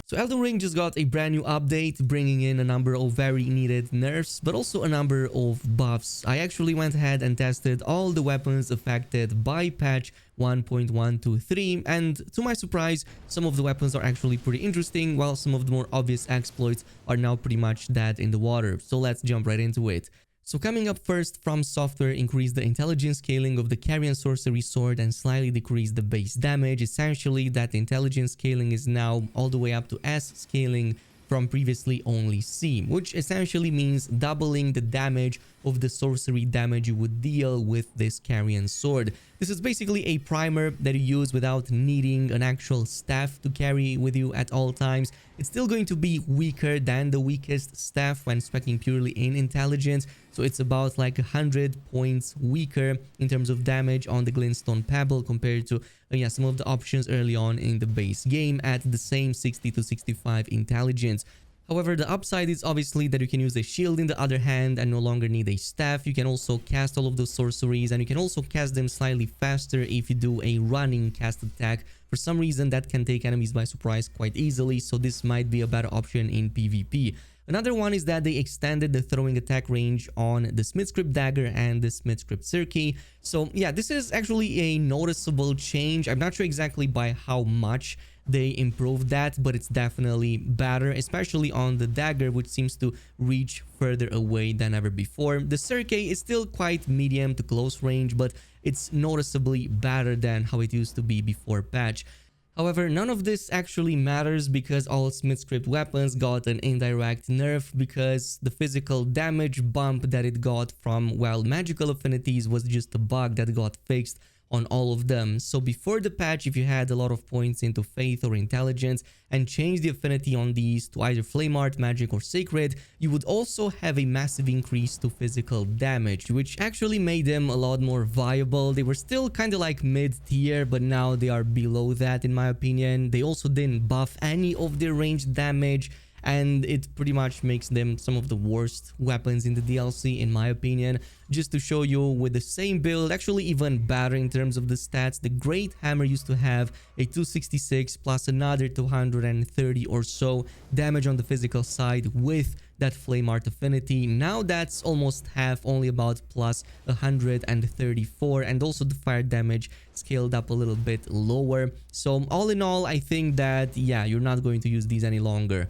So Elden Ring just got a brand new update, bringing in a number of very needed nerfs, but also a number of buffs. I actually went ahead and tested all the weapons affected by patch 1.123, and to my surprise, some of the weapons are actually pretty interesting, while some of the more obvious exploits are now pretty much dead in the water. So let's jump right into it. So coming up first, From Software increased the intelligence scaling of the carry and sorcery sword and slightly decreased the base damage. Essentially, that intelligence scaling is now all the way up to S scaling from previously only C, which essentially means doubling the damage of the sorcery damage you would deal with this carrion sword. This is basically a primer that you use without needing an actual staff to carry with you at all times. It's still going to be weaker than the weakest staff when speccing purely in intelligence, so it's about like 100 points weaker in terms of damage on the glintstone pebble compared to some of the options early on in the base game at the same 60 to 65 intelligence. However, the upside is obviously that you can use a shield in the other hand and no longer need a staff. You can also cast all of those sorceries, and you can also cast them slightly faster if you do a running cast attack. For some reason, that can take enemies by surprise quite easily, so this might be a better option in PvP. Another one is that they extended the throwing attack range on the Smithscript dagger and the Smithscript cirki. So yeah, this is actually a noticeable change. I'm not sure exactly by how much they improved that, but it's definitely better, especially on the dagger, which seems to reach further away than ever before. The cirki is still quite medium to close range, but it's noticeably better than how it used to be before patch. However, none of this actually matters because all Smithscript weapons got an indirect nerf, because the physical damage bump that it got from, well, magical affinities was just a bug that got fixed on all of them. So before the patch, if you had a lot of points into faith or intelligence and changed the affinity on these to either flame art, magic or sacred, you would also have a massive increase to physical damage, which actually made them a lot more viable. They were still kind of like mid-tier, but now they are below that in my opinion. They also didn't buff any of their ranged damage, and it pretty much makes them some of the worst weapons in the DLC in my opinion. Just to show you, with the same build, actually even better in terms of the stats, the Great Hammer used to have a 266 plus another 230 or so damage on the physical side with that flame art affinity. Now that's almost half, only about plus 134, and also the fire damage scaled up a little bit lower. So all in all, I think that yeah, you're not going to use these any longer.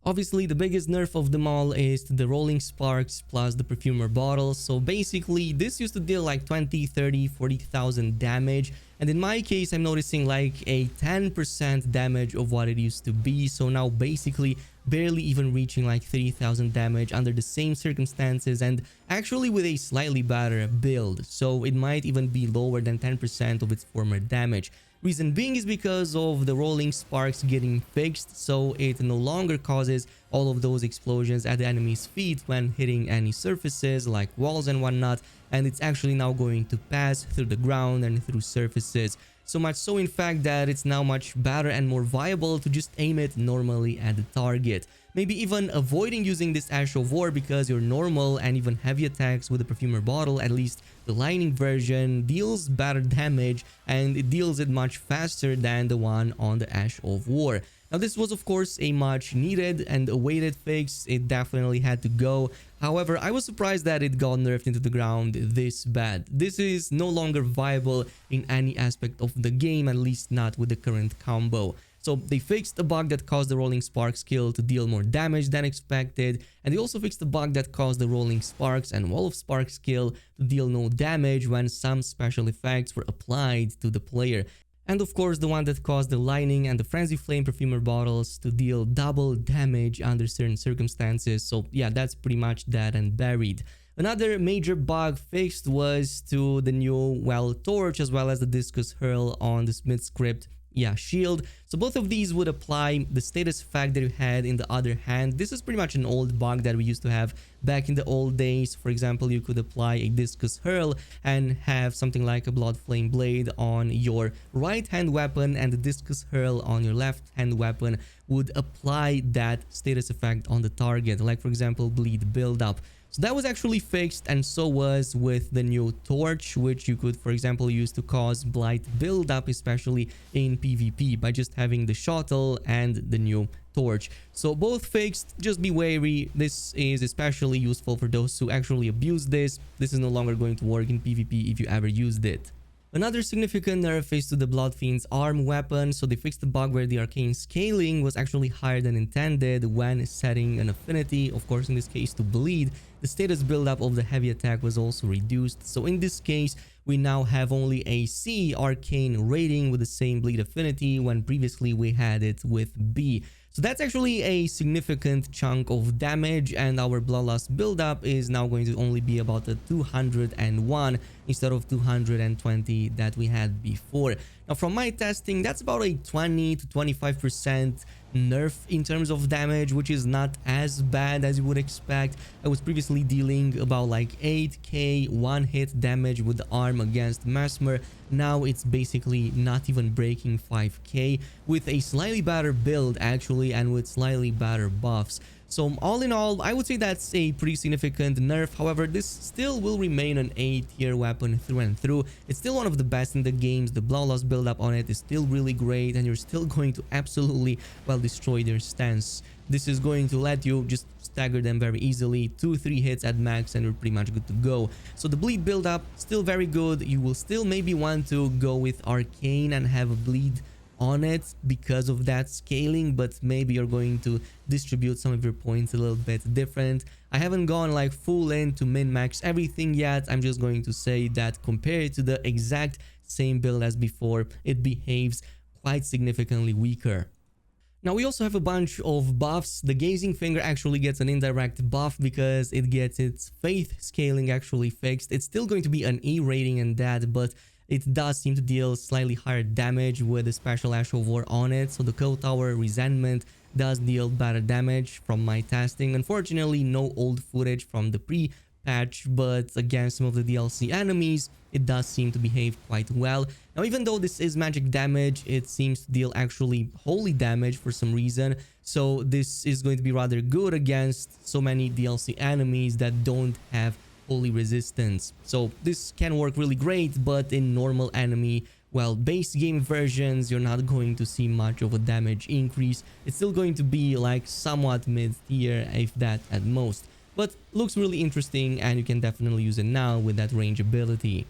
Obviously, the biggest nerf of them all is the rolling sparks plus the perfumer bottle. So basically, this used to deal like 20, 30, 40,000 damage. And in my case, I'm noticing like a 10% damage of what it used to be. So now basically barely even reaching like 3,000 damage under the same circumstances, and actually with a slightly better build. So it might even be lower than 10% of its former damage. Reason being is because of the rolling sparks getting fixed, so it no longer causes all of those explosions at the enemy's feet when hitting any surfaces like walls and whatnot, and it's actually now going to pass through the ground and through surfaces. So much so in fact that it's now much better and more viable to just aim it normally at the target. Maybe even avoiding using this Ash of War, because your normal and even heavy attacks with the perfumer bottle, at least the lightning version, deals better damage, and it deals it much faster than the one on the Ash of War. Now this was of course a much needed and awaited fix. It definitely had to go. However, I was surprised that it got nerfed into the ground this bad. This is no longer viable in any aspect of the game, at least not with the current combo. So they fixed a bug that caused the rolling spark skill to deal more damage than expected, and they also fixed the bug that caused the rolling sparks and wall of spark skill to deal no damage when some special effects were applied to the player. And of course the one that caused the lightning and the frenzy flame perfumer bottles to deal double damage under certain circumstances. So yeah, that's pretty much that and buried. Another major bug fixed was to the new, well, torch as well as the discus hurl on the Smithscript shield. So both of these would apply the status effect that you had in the other hand. This is pretty much an old bug that we used to have back in the old days. For example, you could apply a discus hurl and have something like a blood flame blade on your right hand weapon, and the discus hurl on your left hand weapon would apply that status effect on the target, like for example bleed buildup. So that was actually fixed, and so was with the new torch, which you could, for example, use to cause blight buildup, especially in PvP, by just having the shuttle and the new torch. So both fixed, just be wary. This is especially useful for those who actually abuse this. This is no longer going to work in PvP if you ever used it. Another significant nerf is to the Bloodfiend's Arm weapon. So they fixed the bug where the arcane scaling was actually higher than intended when setting an affinity, of course in this case to bleed. The status buildup of the heavy attack was also reduced. So in this case, we now have only a C arcane rating with the same bleed affinity when previously we had it with B. So that's actually a significant chunk of damage, and our bloodlust buildup is now going to only be about a 201 instead of 220 that we had before. Now from my testing, that's about a 20 to 25% nerf in terms of damage, which is not as bad as you would expect. I was previously dealing about like 8k one hit damage with the arm against Mesmer. Now it's basically not even breaking 5k with a slightly better build actually, and with slightly better buffs. So all in all, I would say that's a pretty significant nerf. However, this still will remain an A tier weapon through and through. It's still one of the best in the games. The bloodlust buildup on it is still really great, and you're still going to absolutely, well, destroy their stance. This is going to let you just stagger them very easily. 2-3 hits at max and you're pretty much good to go. So the bleed buildup, still very good. You will still maybe want to go with arcane and have a bleed on it because of that scaling, but maybe you're going to distribute some of your points a little bit different. I haven't gone like full in to min-max everything yet. I'm just going to say that compared to the exact same build as before, it behaves quite significantly weaker. Now we also have a bunch of buffs. The Gazing Finger actually gets an indirect buff because it gets its faith scaling actually fixed. It's still going to be an E rating and that, but it does seem to deal slightly higher damage with the special Ash of War on it. So the Cold Tower Resentment does deal better damage from my testing. Unfortunately, no old footage from the pre-patch, but against some of the DLC enemies, it does seem to behave quite well. Now, even though this is magic damage, it seems to deal actually holy damage for some reason. So this is going to be rather good against so many DLC enemies that don't have holy resistance. So this can work really great, but in normal enemy, well, base game versions, you're not going to see much of a damage increase. It's still going to be like somewhat mid-tier, if that at most. But looks really interesting, and you can definitely use it now with that range ability.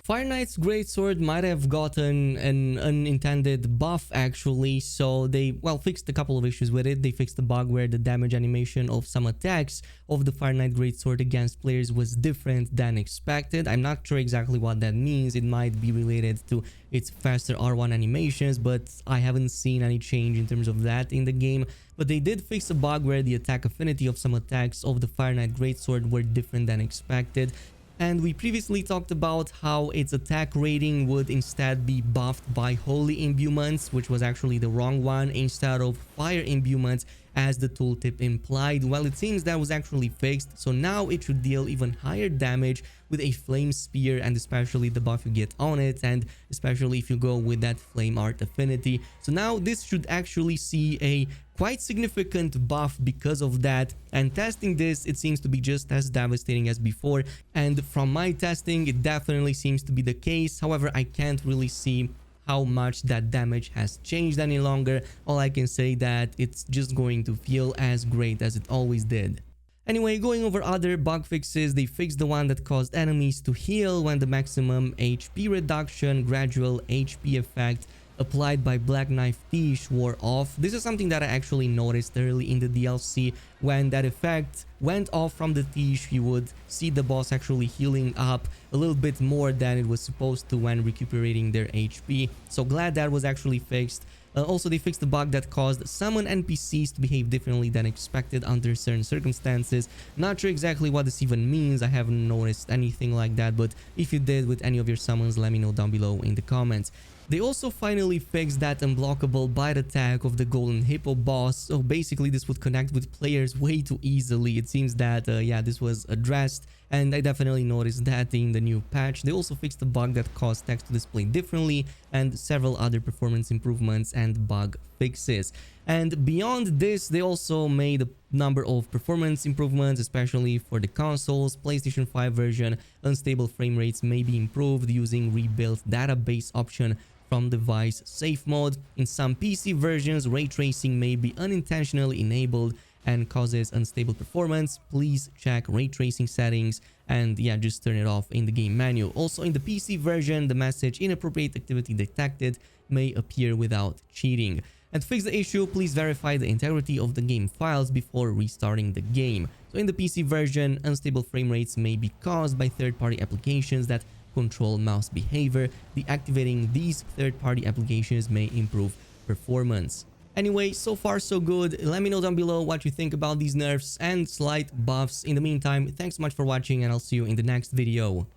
Fire Knight's Greatsword might have gotten an unintended buff actually, so they, well, fixed a couple of issues with it. They fixed the bug where the damage animation of some attacks of the Fire Knight Greatsword against players was different than expected. I'm not sure exactly what that means. It might be related to its faster R1 animations, but I haven't seen any change in terms of that in the game. But they did fix a bug where the attack affinity of some attacks of the Fire Knight Greatsword were different than expected. And we previously talked about how its attack rating would instead be buffed by holy imbuements, which was actually the wrong one, instead of fire imbuements as the tooltip implied. Well, it seems that was actually fixed, so now it should deal even higher damage with a flame spear, and especially the buff you get on it, and especially if you go with that flame art affinity. So now this should actually see a quite significant buff because of that, and testing this, it seems to be just as devastating as before, and from my testing it definitely seems to be the case. However, I can't really see how much that damage has changed any longer. All I can say that it's just going to feel as great as it always did. Anyway, going over other bug fixes, they fixed the one that caused enemies to heal when the maximum HP reduction gradual HP effect applied by Black Knife Tish wore off. This is something that I actually noticed early in the DLC. When that effect went off from the Tish, you would see the boss actually healing up a little bit more than it was supposed to when recuperating their HP. So glad that was actually fixed. Also, they fixed the bug that caused summon NPCs to behave differently than expected under certain circumstances. Not sure exactly what this even means. I haven't noticed anything like that, but if you did with any of your summons, let me know down below in the comments. They also finally fixed that unblockable bite attack of the Golden Hippo boss, so basically this would connect with players way too easily. It seems that, yeah, this was addressed, and I definitely noticed that in the new patch. They also fixed the bug that caused text to display differently, and several other performance improvements and bug fixes. And beyond this, they also made a number of performance improvements, especially for the consoles. PlayStation 5 version, unstable frame rates may be improved using rebuilt database option from device safe mode. In some PC versions, ray tracing may be unintentionally enabled and causes unstable performance. Please check ray tracing settings and yeah, just turn it off in the game menu. Also in the PC version, the message inappropriate activity detected may appear without cheating. And to fix the issue, please verify the integrity of the game files before restarting the game. So in the PC version, unstable frame rates may be caused by third-party applications that control mouse behavior. Deactivating these third-party applications may improve performance. Anyway, so far so good. Let me know down below what you think about these nerfs and slight buffs. In the meantime, thanks so much for watching and I'll see you in the next video.